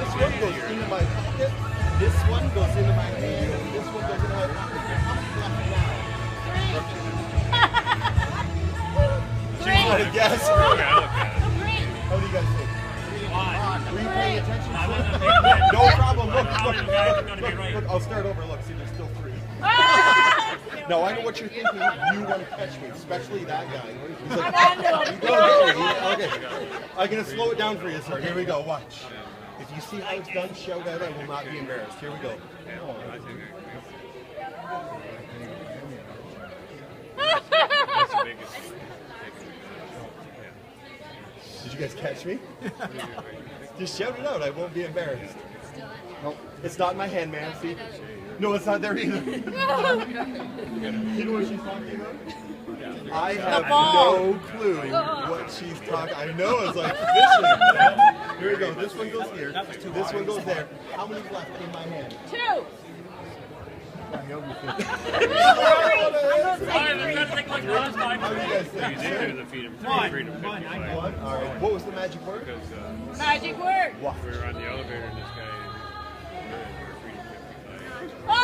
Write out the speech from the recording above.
This one goes into my pocket. This one goes into my hand. And this one goes into my pocket. How much left now? Three. Want to guess? Three. How do you guys think? Were you paying attention? No problem. Look, look, I'll start over. Look, see, there's still three. No, I know what you're thinking. You want to catch me, especially that guy. He's like, okay. I'm going to slow it down for you, sir. Here we go. Watch. If you see how it's done, shout out. I will not be embarrassed. Here we go. Did you guys catch me? Just shout it out. I won't be embarrassed. Nope. It's not in my hand, man. See? No, it's not there either. You know what she's talking about? I have no clue what she's talking. I know, it's like fishing. Here we go. This one goes here. This one goes there. How many left in my hand? 2. How do you guys think? One. One? All right. What was the magic word? Magic word. What? We were on the elevator and this guy. Oh!